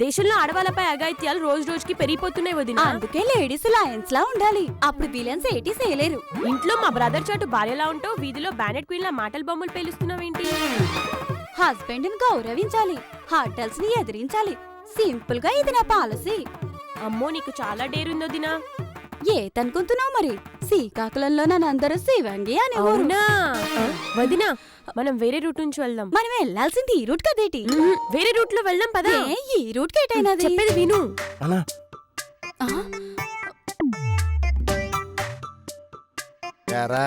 దేశంలో ఆడవాళ్ళపై అఘాయిత్యాలు రోజు రోజుకి పెరిగిపోతున్నాయి వదినా. అందుకే లేడీస్ లయన్స్ లా ఉండాలి. అప్పుడు విలన్స్ ఏటీ చేయలేరు. ఇంట్లో మా బ్రదర్ చాటు భార్యలా ఉంటావు, వీధిలో బ్యానెట్ క్వీన్ లా మాటల బొమ్మలు పేలుస్తున్నావేంటి? హస్బెండ్ ని గౌరవించాలి, హోటల్స్ ని ఎదిరించాలి. సింపుల్ గా ఇది నా పాలసీ. అమ్మో నీకు చాలా డేరుంది వదినా. ఏతనుకుంటున్నావు మరి? శ్రీకాకుళంలో నన్నందరూ శివంగి అని. అవునా వదినా, మనం వేరే రూట్ నుంచి వెళ్దాం. మనం వెళ్లాల్సింది ఈ రూట్ కదేటి? వేరే రూట్ లో వెళ్దాం పదా. ఈ రూట్ కేటైనా చెప్పేది విను. ఎరా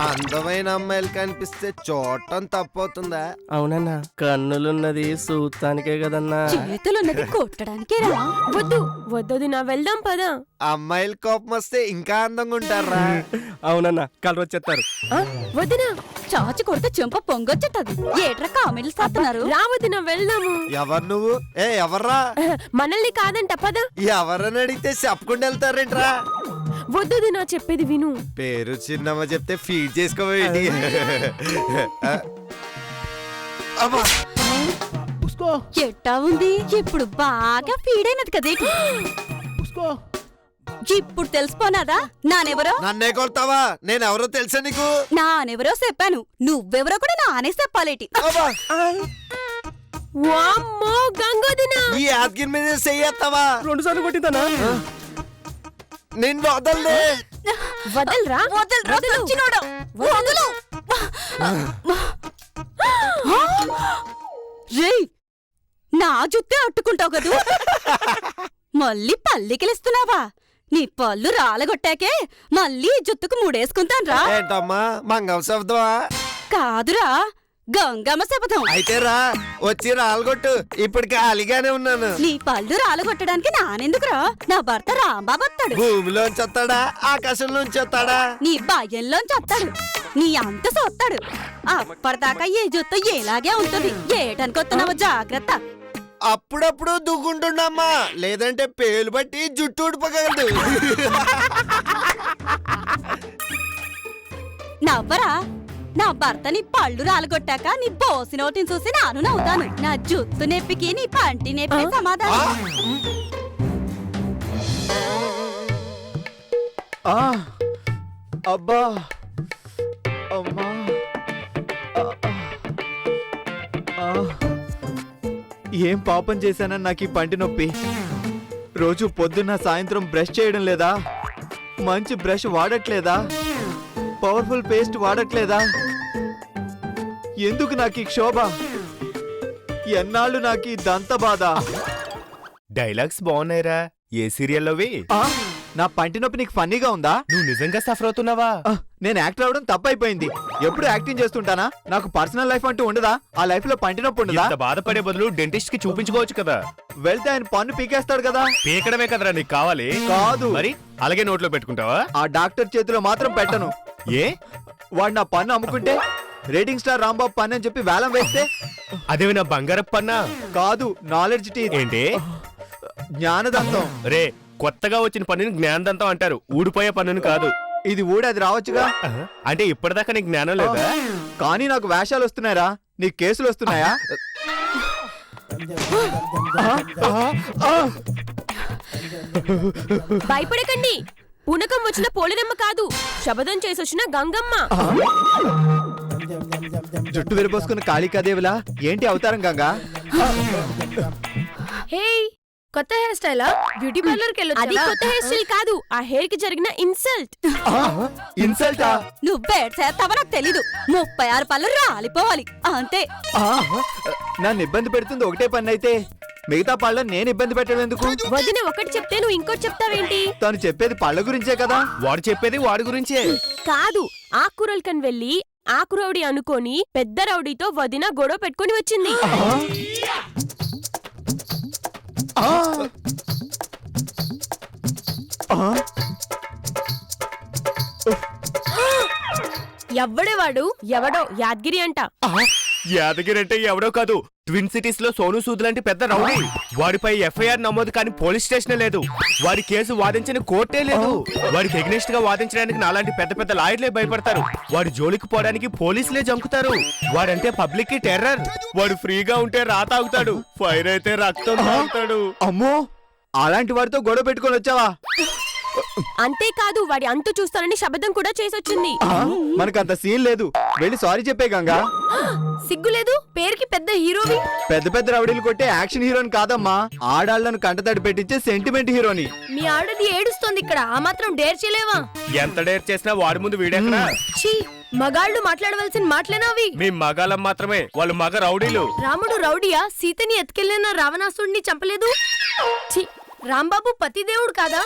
అందమైన అమ్మాయిలు కనిపిస్తే చూడటం తప్పవుతుందా? అవునన్నా, కన్నులున్నది సూతానికే కదన్నా. చేతులున్నది కొట్టడానికే రా. వద్దు వద్దొదినా, వెళ్దాం పదా. అమ్మాయిలు కోపం వస్తే ఇంకా అందంగా ఉంటారా? అవునన్నా, కలర్ వచ్చేస్తారు. వదినా చాచి కొడితే చెంప పొంగొచ్చేటది. ఏట్రా కామెంట్లు చేస్తున్నారు? రా వదినా, వెళ్దాము. ఎవరు నువ్వు? ఎవర్రా? మనల్ని కాదంట పదా. ఎవరని అడిగితే చెప్పకుండా వెళ్తారేంట్రా? వద్దుదినా, చెప్పేది విను. పేరు చిన్నమ్మ చెప్తే ఫీడ్ చేసుకోవేంటి? ఎట్టా ఉంది ఇప్పుడు? బాగా ఫీడ్ అయినది కదేటి. ఇప్పుడు తెలిసిపోనాదా నానెవరో? నన్నే కొడతావా? నేనెవరో తెలుసా నీకు? నానెవరో చెప్పాను, నువ్వెవరో కూడా నానే చెప్పాలేటి. వామ్మో గంగోదినా, ఈ యాదగిరి మీద చెయ్యేస్తావా? 2 సార్లు కొట్టిందనా? నిన్ను వదలలే. వదలరా. రేయ్, నా జుత్తే అట్టుకుంటావు కదూ. మళ్ళీ పల్లికిలిస్తున్నావా? నీ పళ్ళు రాలగొట్టాకే మళ్ళీ జుత్తుకు ముడేసుకుంటాను రా. ఏంటమ్మా మంగళ శబ్దమా? కాదురా, గంగమ్మ శపథం. అయితే రా, వచ్చి రాలగొట్టు. ఇప్పుడు ఖాళీగానే ఉన్నాను. నీ పళ్ళు రాలగొట్టడానికి నానెందుకురా? నా భర్త రాంబాబు వస్తాడు. భూమిలోంచి వస్తాడా, ఆకాశంలోంచి వస్తాడా? నీ భయంలోంచి వస్తాడు, నీ అంత సొత్తాడు. అప్పటిదాకా ఏ జుత్తు ఎలాగే ఉంటుంది. ఏటనుకొస్తున్నావో జాగ్రత్త. అప్పుడప్పుడు దుగ్గుంటుండమ్మా, లేదంటే పేలు బట్టి జుట్టు ఊడిపోగలదు. నవ్వరా? నా భర్తని పళ్ళు రాలగొట్టాక నీ బోసి నోటిని చూసి నాను నవ్వుతాను. నా జుత్తు నొప్పికి నీ పంటి నొప్పి సమాధానం. అబ్బా అమ్మా, ఏం పాపం చేశానని నాకు ఈ పంటి నొప్పి? రోజు పొద్దున్న సాయంత్రం బ్రష్ చేయడం లేదా? మంచి బ్రష్ వాడట్లేదా? పవర్ఫుల్ పేస్ట్ వాడట్లేదా? ఎందుకు నాకు ఈ క్షోభ? ఎన్నాళ్ళు నాకు ఈ దంత బాధ? డైలాగ్స్ బాగున్నాయిరా. ఏ సీరియల్లోవి? నా పంటి నొప్పి నీకు ఫన్నీగా ఉందా? నువ్వు నిజంగా సఫర్ అవుతున్నావా? నేను యాక్టర్ అవడం తప్పైపోయింది. ఎప్పుడు యాక్టింగ్ చేస్తుంటానా? నాకు పర్సనల్ లైఫ్ అంటూ ఉండదా? ఆ లైఫ్ లో పంటి నొప్పి ఉండదా? ఇంత బాధపడే బదులు డెంటిస్ట్ కి చూపించుకోవచ్చు కదా. వెళ్తే ఆయన పన్ను పీకేస్తాడు కదా. పీకడమే కదరా నీకు కావాలి? కాదు. మరి అలాగే నోట్లో పెట్టుకుంటావా? ఆ డాక్టర్ చేతిలో మాత్రం పెట్టను. ఏ? వాడు నా పన్ను అమ్ముకుంటే, రేటింగ్ స్టార్ రాంబాబు పన్ను అని చెప్పి వేలం వేస్తే? అదేవి నా బంగారపు పన్నా? కాదు, నాలెడ్జ్ టీత్. ఏంటి? జ్ఞానదంతం. రే, కొత్తగా వచ్చిన పన్నుని జ్ఞానదంతం అంటారు, ఊడిపోయే పన్నుని కాదు. ఇది ఊడది రావచ్చుగా. అంటే ఇప్పటిదాకా నీకు జ్ఞానం లేదా? కానీ నాకు వేషాలు వస్తున్నాయరా. నీకు కేసులు వస్తున్నాయా? భయపడకండి, పూనకం వచ్చిన పోలినమ్మ కాదు, శబదం చేసొచ్చిన గంగమ్మ. జుట్టు విరబోసుకున్న కాళికాదేవిలా ఏంటి అవతారం గంగా? హే, కొత్త హెయిర్ స్టైలా? బ్యూటీ పార్లర్ కి వెళ్ళొచ్చు. అది కొత్త హెయిర్ స్టైల్ కాదు, ఆ హెయిర్ కి జరిగిన ఇన్సల్ట్. ఇన్సల్టా? నువ్వు బేట్ చేస్తావా నాకు తెలీదు. 36 పళ్ళు రాలిపోవాలి అంతే. నన్ను ఇబ్బంది పెడుతుంది ఒకటే పని అయితే మిగతా పళ్ళని నేను ఇబ్బంది పెట్టడం ఎందుకు? వదిన ఒకటి చెప్తే నువ్వు ఇంకోటి చెప్తావేంటి? తను చెప్పేది పళ్ళ గురించే కదా. వాడు చెప్పేది వాడి గురించే. కాదు, ఆకురౌడికని వెళ్ళి ఆకురౌడి అనుకోని పెద్ద రౌడీతో వదిన గొడవ పెట్టుకుని వచ్చింది. ఎవ్వడే వాడు? ఎవడో యాదగిరి అంట. యాదగిరి అంటే ఎవడో కాదు, ట్విన్ సిటీస్ లో సోను సూద్ లాంటి పెద్ద రౌడీ. వాడిపై ఎఫ్ఐఆర్ నమోదు కానీ పోలీస్ స్టేషన్ లేదు. వాడి కేసు వాదించిన కోర్టే లేదు. వాడికి ఎగ్నెస్ట్ గా వాదించడానికి నాలాంటి పెద్ద పెద్ద లాయర్లే భయపడతారు. వాడి జోలికి పోవడానికి పోలీసులే జంకుతారు. వాడంటే పబ్లిక్ కి టెర్రర్. వాడు ఫ్రీగా ఉంటే తాగుతాడు, ఫైర్ అయితే రక్తం తాగుతాడు. అమ్మో, అలాంటి వాడితో గొడవ పెట్టుకొని వచ్చావా? అంతేకాదు వాడి అంతు చూస్తానని శబదం కూడా చేసొచ్చింది. మనకంత సీన్ లేదు, వెళ్ళి సారీ చెప్పే గంగా. సిగ్గులేదు, పేరుకి పెద్ద హీరోవి. పెద్ద పెద్ద రౌడీలు కొట్టే యాక్షన్ హీరోని కాదమ్మా, ఆడాళ్లను కంటతడి పెట్టించే సెంటిమెంట్ హీరోని. మీ ఆడది ఏడుస్తోంది ఇక్కడ, ఆ మాత్రం డేర్ చేయలేవా? ఎంత డేర్ చేసినా వాడి ముందు వీడెక్కడా? ఛీ, మగాళ్ళు మాట్లాడవలసిన మాటలేనావి? మీ మగాలం మాత్రమే, వాళ్ళు మగ రౌడీలు. రాముడు రౌడీయా? సీతని ఎత్తుకెళ్లిన రావణాసుడిని చంపలేదు. ఛీ, రాంబాబు పతిదేవుడు కాదా?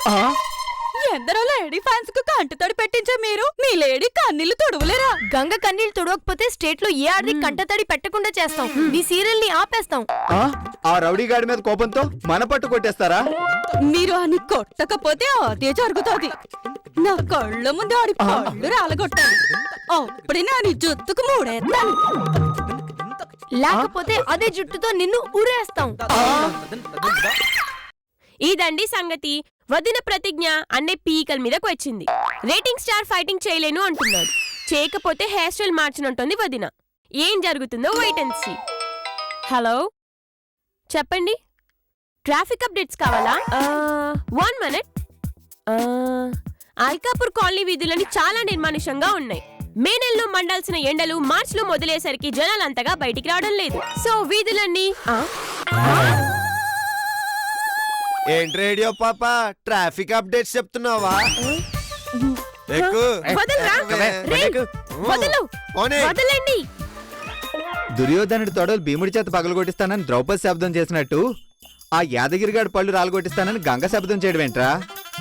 ఎందరో లేడీ ఫ్యాన్స్ కు కంటతడి పెట్టించే మీరు మీ లేడీ కన్నీళ్లు తుడవలేరా? గంగ కన్నీళ్లు తుడవకపోతే స్టేట్ లో ఏ ఆడది కంటతడి పెట్టకుండా చేస్తాం. మీ సీరియల్ ని ఆపేస్తాం. ఆ రౌడీ గాడి మీద కోపంతో మన పట్టు కొట్టేస్తారా? మీరు అని కొట్టకపోతే అదే జరుగుతుంది. నా కళ్ళ ముందు ఆడి పళ్ళు రాలగొట్టాలి, అప్పుడే నా నీ జుత్తుకు మూడేస్తాను. లేకపోతే అదే జుట్టుతో నిన్ను ఊరేస్తాం. ఇదండి సంగతి. వదిన ప్రతిజ్ఞ అన్నే పీకల మీదకు వచ్చింది. రేటింగ్ స్టార్ ఫైటింగ్ చేయలేను అంటున్నాడు. చేయకపోతే హెయిర్ స్టైల్ మార్చనంటుంది వదిన. ఏం జరుగుతుందో వెయిట్ అండ్ సీ. హలో, చెప్పండి. ట్రాఫిక్ అప్డేట్స్ కావాలా? 1 minute. అల్కాపూర్ కాలనీ వీధులని చాలా నిర్మానుషంగా ఉన్నాయి. మే నెలలో మండాల్సిన ఎండలు మార్చిలో మొదలయ్యేసరికి జనాలంతగా బయటికి రావడం లేదు. సో వీధులన్నీ ఏంటి రేడియో పాప ట్రాఫిక్ అప్డేట్స్ చెప్తున్నావా? ఎక్కు. వదలరా? రేయ్, వదలు. పోనీ. వదలండి. దుర్యోధనుడి తొడలు భీముడి చేత పగలగొట్టిస్తానని ద్రౌపది శబ్దం చేసినట్టు ఆ యాదగిరిగాడి పళ్ళు రాలగొట్టిస్తానని గంగ శబ్దం చేయడం ఏంట్రా?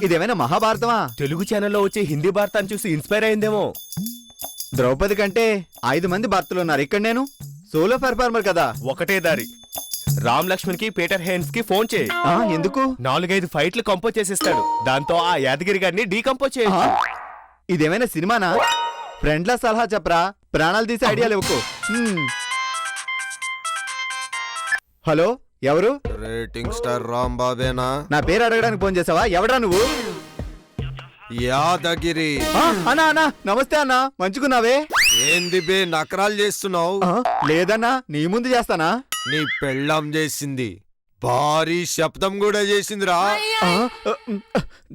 ఇదేమైనా మహాభారతమా? తెలుగు ఛానల్లో వచ్చే హిందీ భారతాన్ని చూసి ఇన్స్పైర్ అయిందేమో. ద్రౌపది కంటే 5 మంది భర్తలు ఉన్నారు. ఇక్కడ నేను సోలో పెర్ఫార్మర్ కదా. ఒకటే దారి, రామ్ లక్ష్మణ్ కి పీటర్ హెయిన్స్ కి ఫోన్ చేయి. ఎందుకు? 4-5 ఫైట్లు కంపోజ్ చేసిస్తాడు. దాంతో ఆ యాదగిరి గారిని డీకంపోజ్ చేయొచ్చు. ఇదేమైనా సినిమానా? ఫ్రెండ్లా సలహా చెప్పరా, ప్రాణాలు తీసే ఐడియాలు ఇవ్వకు. హలో, ఎవరు? రేటింగ్ స్టార్ రాంబాబేనా? నా పేరు అడగడానికి ఫోన్ చేసావా? ఎవడ్రా నువ్వు? యాదగిరి. అన్నా అన్నా, నమస్తే అన్నా, మంచుకున్నావే? ఏంది బే నకరాలు చేస్తున్నావు? లేదన్నా, నీ ముందు చేస్తానా? నీ పెళ్ళాం చేసింది, భారీ శబ్దం కూడా చేసిందిరా.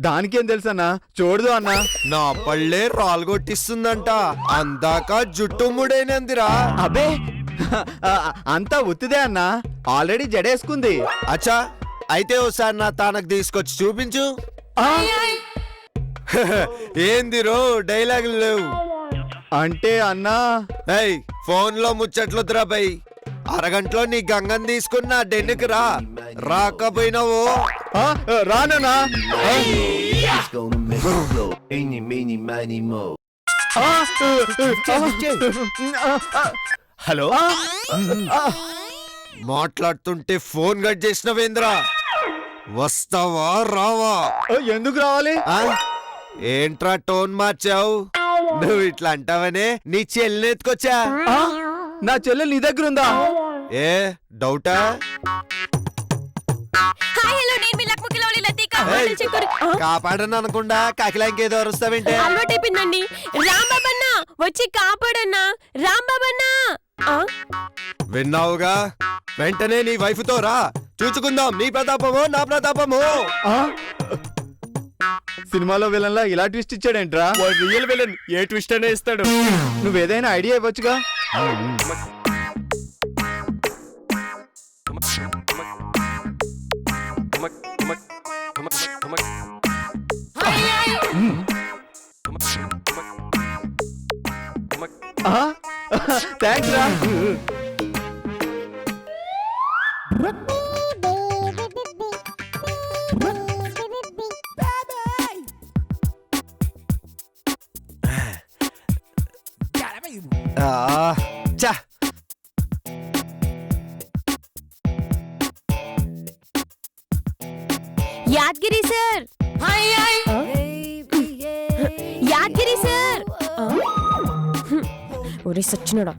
దానికేం తెలుసన్నా, చూడదు అన్నా. నా పళ్ళే రాల్గొట్టిస్తుందంట, అందాక జుట్టు ముడైనందిరా. అబే, అంతా ఉత్తిదే అన్నా, ఆల్రెడీ జడేసుకుంది. అచ్చా, అయితే ఓసారి నా తానకు తీసుకొచ్చి చూపించు. ఏంది రో డైలాగులు లేవు అంటే అన్నా? ఏయ్, ఫోన్ లో ముచ్చట్లొద్దురా బై. అరగంటలో నీ గంగని తీసుకుని నా డెన్నుకి రా. రాకపోయినావు రానన్నా. హలో, మాట్లాడుతుంటే ఫోన్ కట్ చేసినవేంద్రా? వస్తావా రావా? ఎందుకు రావాలి? ఏంట్రా టోన్ మార్చావు? నువ్వు ఇట్లా అంటావనే నీ చెల్లిని ఎత్తుకొచ్చా. నా చెల్లెలు నీ దగ్గర ఉందా? ఏ డౌటా? హాయ్, హలో, నేను మీ లక్ష్మి కిలోలి లతిక. ఏయ్, చెక్కరు. కాపాడని అనకుండా కాకిలా ఇంకేదో అరుస్తావేంటే? అలవాటైపోయిందండి. రాంబాబన్నా వచ్చి కాపాడన్నా. రాంబాబన్నా. విన్నావుగా, వెంటనే నీ వైఫ్ తో రా, చూచుకుందాం నీ ప్రతాపమో నా ప్రతాపమో. సినిమాలో విలన్లా ఇలా ట్విస్ట్ ఇచ్చాడేంట్రా? వాడు రియల్ విలన్, ఏ ట్విస్ట్ అనే ఇస్తాడు. నువ్వేదైనా ఐడియా ఇవ్వచ్చుగా. థ్యాంక్స్ రా. చా, యాదగిరి సార్. యాదగిరి సార్. ఒరే సచ్చినోడా.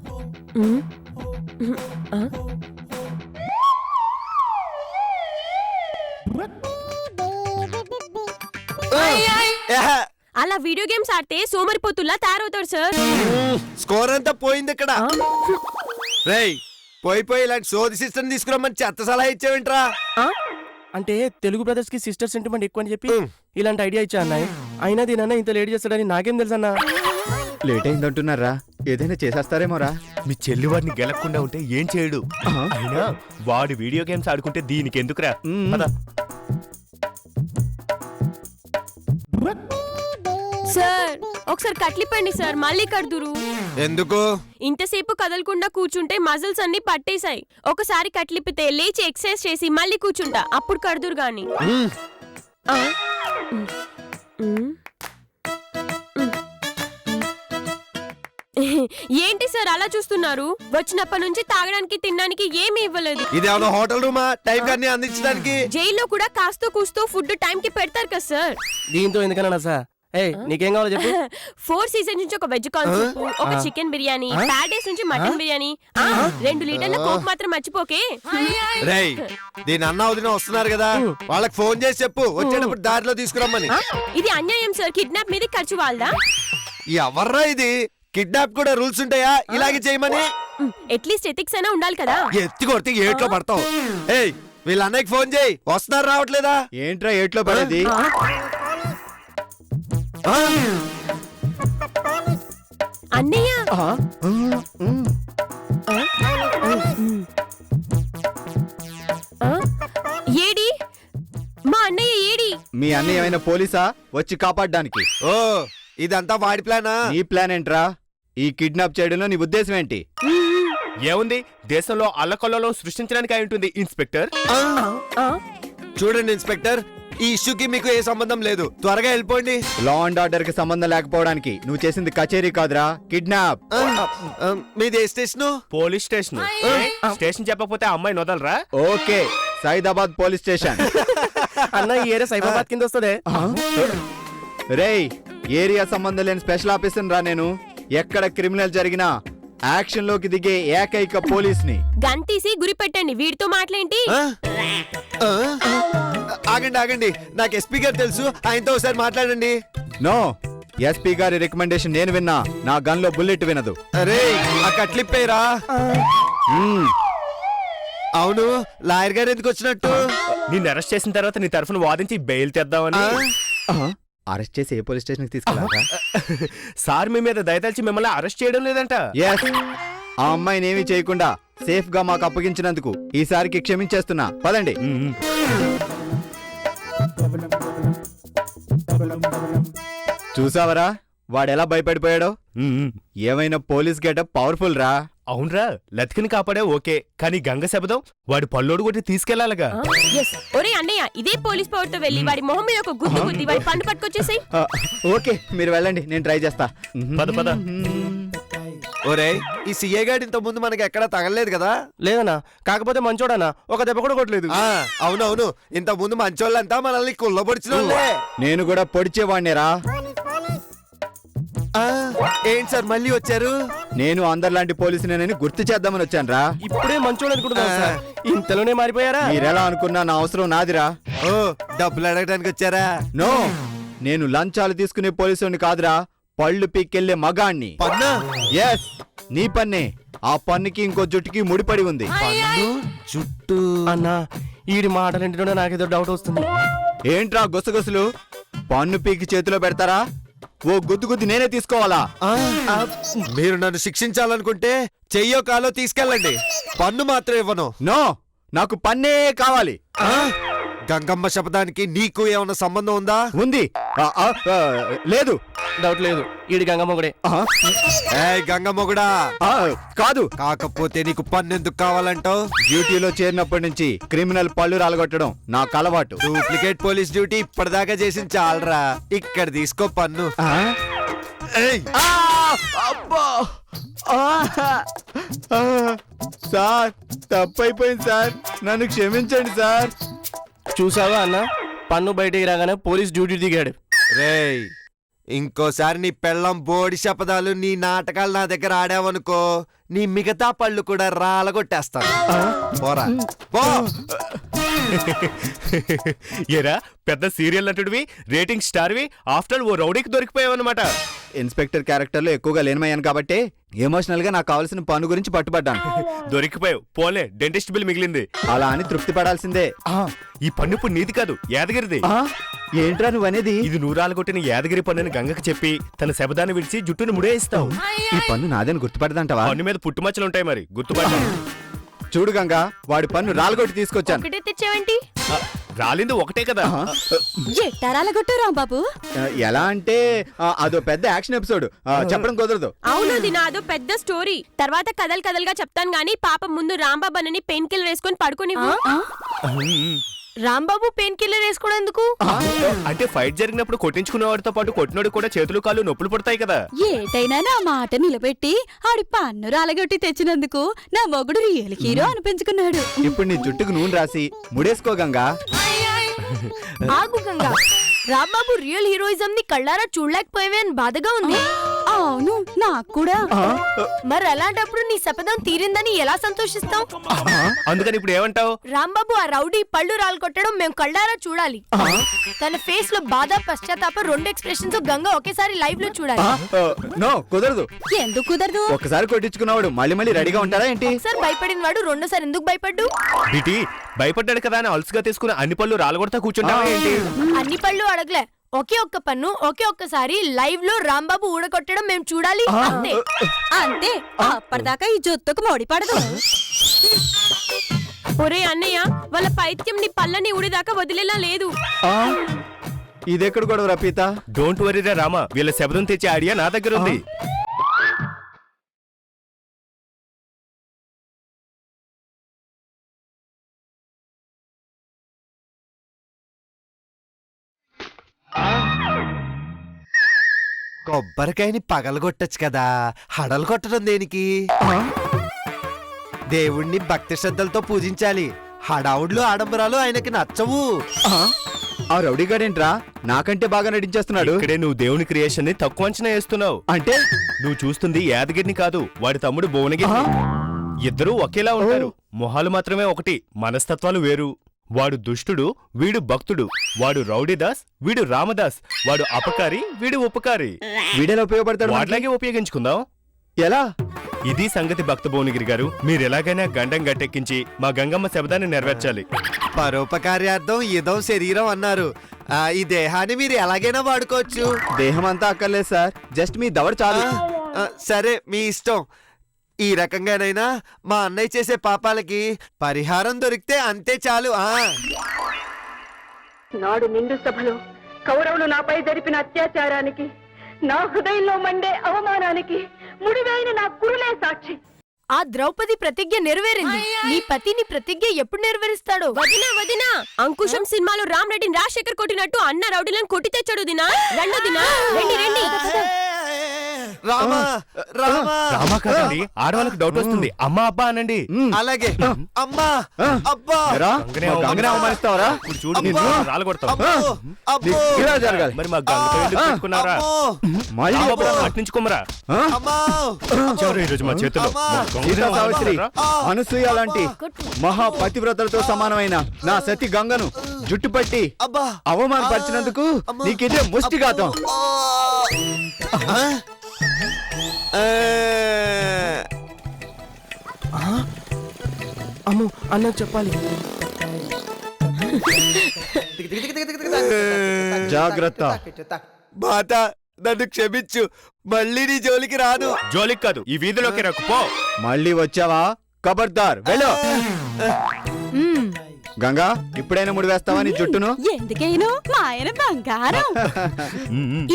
ఏహే, అలా వీడియో గేమ్స్ ఆడితే సోమరిపోతుల్లా తయారవుతాడు సార్. స్కోర్ అంతా పోయింది ఇక్కడ. రేయ్ పోయి ఇలాంటి సోది సిస్టమ్ తీసుకురమ్మని చెత్త సలహా ఇచ్చావేంట్రా? ఆ? అంటే తెలుగు బ్రదర్స్ కి సిస్టర్ సెంటిమెంట్ ఎక్కువ అని చెప్పి ఇలాంటి ఐడియా ఇచ్చా అన్నాయి. అయినా దీనన్నా ఇంత లేట్ చేస్తాడని నాకేం తెలుసు అన్నా. లేట్ అయిందంటున్నారా? ఏదైనా చేసేస్తారేమోరా? మీ చెల్లి వాడిని గెలక్కుండా ఉంటే ఏం చేయడు. అయినా వాడు వీడియో గేమ్స్ ఆడుకుంటే దీనికి ఎందుకురా? పద. సార్ ఒకసారి కట్లిపండి సార్, మళ్ళీ కడుదురు. ఎందుకు? ఇంతసేపు కదలకుండా కూర్చుంటే మజిల్స్ అన్ని పట్టేశాయి. ఒకసారి కట్లిపితే లేచి ఎక్సర్సైజ్ చేసి మళ్ళీ కూర్చుంటా, అప్పుడు కడుదురు గాని. ఆ? ఏంటి సార్ అలా చూస్తున్నారు? వచ్చినప్పటి నుంచి తాగడానికి తినడానికి ఏమీ ఇవ్వలేదు. ఇది ఏమన్నా హోటల్ రూమా టైం గారిని అందించడానికి? జైల్లో కూడా కాస్తో కూస్తో ఫుడ్ టైం కి పెడతారు కదా సార్. దీంతో ఎందుకన్నా సార్? నీకేం కావాలో చెప్పు. 4 సీజన్స్ నుంచి ఒక వెజ్ కాన్ సూప్, ఒక చికెన్ బిర్యానీ, ప్యాడేస్ నుంచి మటన్ బిర్యానీ, 2 లీటర్ల కోక్ మాత్రం మర్చిపోకే. రేయ్ దీని అన్న వదిన వస్తున్నారు కదా, వాళ్ళకి ఫోన్ చేసి చెప్పు వచ్చేటప్పుడు దారిలో తీసుకురమ్మని. ఇది అన్యాయం సార్, కిడ్నాప్ మీద ఖర్చు వాళ్ళదా? ఎవర్రా ఇది? కిడ్నాప్ కూడా రూల్స్ ఉంటాయా ఇలాగే చేయమని? అట్లీస్ట్ ఎథిక్స్ అయినా ఉండాలి కదా. ఎత్తి కొడితే ఏట్లో పడతావు. ఏయ్ వీళ్ళ అన్నయ్యకి ఫోన్ చేయి, వస్తున్నారు రావట్లేదా? ఏంట్రా ఏట్లో పడేది? అన్నయ్య ఏడి? మా అన్నయ్య ఏడి? మీ అన్నయ్య ఏమైనా పోలీసా వచ్చి కాపాడడానికి? ఓ ఇదంతా వాడి ప్లానా? నీ ప్లాన్ ఏంట్రా? ఈ కిడ్నాప్ చేయడంలో నీ ఉద్దేశం ఏంటి? ఏముంది, దేశంలో అల్లకొల్లలో సృష్టించడానికి అయి ఉంటుంది ఇన్స్పెక్టర్. చూడండి ఇన్స్పెక్టర్, ఈ ఇష్యూకి మీకు ఏ సంబంధం లేదు, త్వరగా వెళ్ళిపోండి. లా అండ్ ఆర్డర్ కి సంబంధం లేకపోవడానికి నువ్వు చేసింది కచేరీ కాదురా, కిడ్నాప్. మీది ఏ స్టేషను? Police station. స్టేషన్ చెప్పకపోతే అమ్మాయి నొదలరా? Okay, Saidabad police station. అన్న ఈ ఏరియా సైబాబాద్ కింద వస్తుంది. రేయ్ ఏరియా సంబంధం లేని స్పెషల్ ఆఫీసర్ రా నేను. ఎక్కడ క్రిమినల్ జరిగినా యాక్షన్ లోకి దిగే ఏకైక పోలీస్ని. గన్ తీసి గురి పెట్టండి, వీడితో మాట్లాడి. ఆగండి ఆగండి, నాకు ఎస్పీ గారు తెలుసు, ఆయనతో ఒకసారి మాట్లాడండి. నో, ఎస్పీ గారి రికమెండేషన్ నేను విన్నా, నా గన్ లో బుల్లెట్ వినదు. అరే ఆ కట్లిప్పేరా. అవును, లాయర్ గారు ఎందుకు వచ్చినట్టు? నిన్ను అరెస్ట్ చేసిన తర్వాత నీ తరఫున వాదించి బెయిల్ తెద్దామని. అరెస్ట్ చేసి ఏ పోలీస్ స్టేషన్ కి తీసుకెళ్ళారా? సార్ మీ మీద దయతలిచి మిమ్మల్ని అరెస్ట్ చేయడం లేదంట. Yes. ఆ అమ్మాయిని ఏమీ చేయకుండా సేఫ్ గా మాకు అప్పగించినందుకు ఈసారికి క్షమించేస్తున్నా, పదండి. చూసావరా వాడెలా భయపడిపోయాడో? ఏమైనా పోలీస్ గెటప్ పవర్ఫుల్ రా. అవునరా, లతికిని కాపాడే ఓకే, కానీ గంగ శబదం వాడి పల్లోడు కొట్టి తీసుకెళ్లాలిగా. ఒరే అన్నయ్య, ఇదే పోలీస్ పవర్ తో వెళ్ళి వాడి మొహం మీద ఒక గుద్దు గుద్ది వాడి పన్ను పట్టుకొచ్చేసాయి. ఓకే మీరు వెళ్ళండి, నేను ట్రై చేస్తా. పద పద. ఒరే ఈ సిఏ గాడి ఇంత ముందు మనకి ఎక్కడా తగలలేదు కదా? లేదన్నా, కాకపోతే మంచోడన్నా, ఒక దెబ్బ కూడా కొట్టలేదు. అవునవును, ఇంత ముందు మంచోళ్ళంతా మనల్ని కుళ్ళబొడిచిన వాళ్ళే. నేను కూడా పొడిచేవాడినేరా. ఏంటి సార్ మళ్ళీ వచ్చారు? నేను అందరిలాంటి పోలీసునేనని గుర్తు చేద్దామని వచ్చాను రా. ఇప్పుడే మంచోడు అనుకుంటున్నాను సార్, ఇంతలోనే మారిపోయారా? మీరెలా అనుకున్నా నా అవసరం నాదిరా. ఓ డబ్బులు అడగడానికి వచ్చారా? నో, నేను లంచాలు తీసుకునే పోలీసుని కాదురా, పళ్ళు పీక్కెళ్లే మగాణ్ణి. పన్నా? ఎస్, నీ పన్నే. ఆ పన్నుకి ఇంకో జుట్టుకి ముడిపడి ఉంది. చుట్టూ అన్నా ఈడి మాటలింటిలోనే నాకేదో డౌట్ వస్తుంది. ఏంట్రా గుసగుసలు? పన్ను పీకి చేతిలో పెడతారా? ఓ గుద్దు గుద్ది నేనే తీసుకోవాలా? మీరు నన్ను శిక్షించాలనుకుంటే చెయ్యో కాలో తీసుకెళ్ళండి, పన్ను మాత్రం ఇవ్వను. నో, నాకు పన్నే కావాలి. గంగమ్మ శబ్దానికి నీకు ఏమన్నా సంబంధం ఉందా? ఉంది. లేదు. డౌట్ లేదు, ఈడి గంగమ్మగుడే. ఏయ్ గంగమ్మగుడా, కాదు. కాకపోతే నీకు పన్ను ఎందుకు కావాలంటావు? డ్యూటీలో చేరినప్పటి నుంచి క్రిమినల్ పళ్ళు రాలగొట్టడం నాకు అలవాటు. డూప్లికేట్ పోలీస్ డ్యూటీ ఇప్పటిదాకా చేసింది చాలరా, ఇక్కడ తీసుకో పన్ను. ఏయ్ అబ్బా! సార్ తప్పైపోయింది సార్, నన్ను క్షమించండి సార్. చూసావా అన్న, పన్ను బయటికి రాగానే పోలీస్ డ్యూటీ దిగాడు. రేయ్ ఇంకోసారి నీ పెళ్ళం బోడి శపథాలు నీ నాటకాలు నా దగ్గర ఆడావనుకో నీ మిగతా పళ్ళు కూడా రాలగొట్టేస్తాను. పోరా పో. ఏరా పెద్ద సీరియల్ నటుడివి, రేటింగ్ స్టార్వి, ఆఫ్టర్ ఓ రౌడీకి దొరికిపోయావన్నమాట. ఇన్స్పెక్టర్ క్యారెక్టర్లో ఎక్కువగా లేనమయ్యాను కాబట్టి ఎమోషనల్ గా నాకు కావాల్సిన పన్ను గురించి పట్టుబడ్డాను. దొరికిపోయావు, పోలే డెంటిస్ట్ బిల్ మిగిలింది. అలా అని తృప్తి పడాల్సిందే. ఈ పన్ను ఇప్పుడు నీది కాదు, యాదగిరిది. ఏంట్రా నువ్వనేది? ఇది నూరాలు కొట్టిన యాదగిరి పన్నుని గంగకి చెప్పి తన శబదాన్ని విడిచి జుట్టును ముడేయిస్తావు. ఈ పన్ను నాదని గుర్తుపడదంటావా? పన్ను మీద పుట్టుమచ్చలుంటాయి, మరి గుర్తుపడ్డాను. చూడు గంగా, వాడి పన్ను రాలగొట్టి తీసుకొచ్చాను. ఒకటే తెచ్చావేంటి? రాలింది ఒకటే కదా. ఎట్టారాలగొట్టు రాంబాబు? ఎలా అంటే అదో పెద్ద యాక్షన్ ఎపిసోడ్, చెప్పడం కుదరదు. అవును దినా, అదో పెద్ద స్టోరీ. తర్వాత కథలు కథలుగా చెప్తాను గానీ పాపం ముందు రాంబాబు అని పెయిన్ కిల్లర్ వేసుకొని పడుకొని. రాంబాబు పెయిన్ కిల్లర్ వేసుకోవడం ఎందుకు? అంటే ఫైట్ జరిగినప్పుడు కొట్టించుకునేవాడితో పాటు కొట్టినోడు కూడా చేతులు కాళ్ళు నొప్పులు పడతాయి కదా. ఏటైనా నా మాట నిలబెట్టి ఆడి పన్ను రాలగొట్టి తెచ్చినందుకు నా మొగుడు రియల్ హీరో అనిపించుకున్నాడు. ఇప్పుడు నీ జుట్టుకు నూనె రాసి ముడేసుకో గంగా. ఆగు గంగా, రాంబాబు రియల్ హీరోయిజం ని కళ్ళారా చూడలేకపోయావే అని బాధగా ఉంది. అవును, నాకు కూడా. మరి అలాంటప్పుడు నీ శపథం తీరిందని ఎలా సంతోషిస్తాం? అందుకని ఇప్పుడు ఏమంటావు? రాంబాబు ఆ రౌడీ పళ్ళు రాలు కొట్టడం మేము కళ్ళారా చూడాలి. తన ఫేస్ లో బాధ, పశ్చాత్తాప రెండు ఎక్స్ప్రెషన్స్ గంగా ఒకేసారి లైవ్ లో చూడాలి. నో, కుదరదు. ఎందుకు కుదరదు? ఒక్కసారి కొట్టించుకున్నవాడు మళ్ళీ మళ్ళీ రెడీగా ఉంటారా ఏంటి? ఒకసారి భయపడిన వాడు రెండోసారి ఎందుకు భయపడ్డు? బిటి భయపడ్డాడు కదా అని అలసుగా తీసుకుని అన్ని పళ్ళు రాలగొడతా కూర్చుంటావా ఏంటి? అన్ని పళ్ళు అడగలే, ఒకే ఒక్క పన్ను ఒకే ఒక్కసారి లైవ్ లో రాంబాబు ఊడగొట్టడం మేము చూడాలి, అంతే. అంతే, అప్పటిదాకా ఈ జొత్తుకు మోడిపడదు. ఒరే అన్నయ్య, వాళ్ళ పైత్యం నీ పళ్ళని ఊడేదాకా వదిలేలా లేదు. ఇదెక్కడ గొడవ పీత? డోంట్ వరీ రా రామా, వీళ్ళ శబ్దం తెచ్చే ఐడియా నా దగ్గర ఉంది. కొబ్బరికాయని పగలగొట్టచ్చు కదా, హడలు కొట్టడం దేనికి? దేవుణ్ణి భక్తి శ్రద్ధలతో పూజించాలి. హడావుడ్లు ఆడంబరాలు ఆయనకి నచ్చవు. ఆ రౌడీ గాడేంట్రా నాకంటే బాగా నటించేస్తున్నాడు? ఇక్కడే నువ్వు దేవుని క్రియేషన్ ని తక్కువ అంచనా వేస్తున్నావు. అంటే నువ్వు చూస్తుంది యాదగిరిని కాదు, వాడి తమ్ముడు భువనగిరి. ఇద్దరూ ఒకేలా ఉంటారు, మొహాలు మాత్రమే ఒకటి, మనస్తత్వాలు వేరు. వాడు దుష్టుడు, వీడు భక్తుడు. వాడు రౌడీదాస్, వీడు రామదాస్. వాడు అపకారి, వీడు ఉపకారి. వీడేలా ఉపయోగపడతాడు? వాటిలాగే ఉపయోగించుకుందాం. ఎలా? ఇది సంగతి భక్త భువనగిరి గారు. మీరు ఎలాగైనా గండం గట్టెక్కించి మా గంగమ్మ శబ్దాన్ని నెరవేర్చాలి. పరోపకార్యార్థం ఇదం శరీరం అన్నారు. ఈ దేహాన్ని మీరు ఎలాగైనా వాడుకోవచ్చు. దేహం అంతా అక్కర్లేదు సార్, జస్ట్ మీ దవడ చాలు. సరే, మీ ఇష్టం. ఈ రకంగానైనా మా అన్నయ్య చేసే పాపాలకి పరిహారం దొరికితే అంతే చాలు. నాడు నిండు సభలో కౌరవులు నాపై జరిపిన అత్యాచారానికి, నా హృదయంలో మండే అవమానానికి ముడివైన నా కురులే సాక్షి. ఆ ద్రౌపది ప్రతిజ్ఞ నెరవేరింది. నీ పతిని ప్రతిజ్ఞ ఎప్పుడు నెరవేరుస్తాడు? వదినా వదినా, అంకుశం సినిమాలో రామ్ రెడ్డిని రాజశేఖర్ కొట్టినట్టు అన్న రౌడీలను కొట్టి తెచ్చాడు దినా. రండి దినా, రండి రండి. రామా రామా రామా కాదండి, ఆడవాళ్ళకి డౌట్ వస్తుంది. అమ్మా అబ్బా అనండి. అలాగే. అమ్మా అబ్బా. ఎరా, మా గంగనే అవమానిస్తావరా? ఇప్పుడు చూడు, అబ్బా. నిన్ను రాలగొడతాం. అబ్బో, అబ్బో, ఇలా జరగాలి. మరి మా గంగతో ఎందుకు పెట్టుకున్నారా? అమ్మో, మళ్ళీ రామా, అట్నుంచుకోమరా. అమ్మా. చివరి ఈ రోజు మా చేతుల్లో అమ్మా. మా గంగనే సీతా సావిత్రి, అవమానిస్తారా? అనసూయ లాంటి మహా పతివ్రతలతో సమానమైన నా సతి గంగను జుట్టుపట్టి అబ్బా. అవమానపరిచినందుకు అమ్మా. నీకిదే ముష్టిఘాతం. అమ్ము, అన్నకు చెప్పాలి. జాగ్రత్త. మాత, నన్ను క్షమించు. మళ్ళీ నీ జోలికి రాను. జోలికి కాదు, ఈ వీధిలోకి రాకు పో. మళ్ళీ వచ్చావా? ఖబర్దార్, వెళ్ళు. గంగా, ఇప్పుడైనా ముడి వేస్తావా నీ జుట్టును? ఎందుకైనా మా ఆయన బంగారం.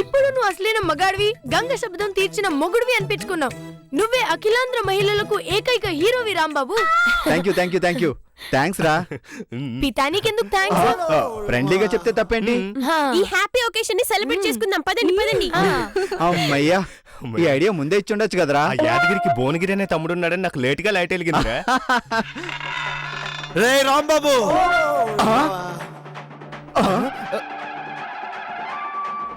ఇప్పుడు నువ్వు అసలైన మగాడివి, గంగ శబ్దం తీర్చిన మొగుడివి అనిపించుకున్నావు. నువ్వే అఖిలాంధ్ర మహిళలకు ఏకైక హీరోవి రాంబాబు. Thank you. థ్యాంక్స్ రా. పితానికెందుకు థ్యాంక్స్? ఫ్రెండ్లీగా చెప్తే తప్పేంటి? ఈ హ్యాపీ ఒకేషన్ ని సెలబ్రేట్ చేసుకుందాం, పదండి పదండి. అమ్మయ్యా, ఈ ఐడియా ముందే ఇచ్చి ఉండొచ్చు కదరా. ఆ యాదగిరికి భువనగిరి అనే తమ్ముడు ఉన్నాడని నాకు లేట్ గా లైట్ వెలిగిందిరా. రే రాంబాబు,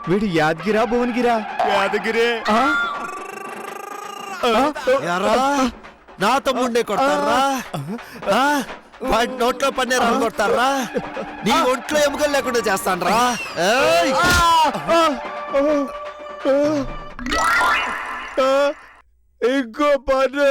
వీడు యాదగిరా భువనగిరా? యాదగిరి. ఎరా నా తమ్ముండే కొడతారా? వాడి నోట్లో పన్నేరాలు కొడతారా? నీ ఒంట్లో ఎముకలు లేకుండా చేస్తానరా? ఇంకో పన్ను.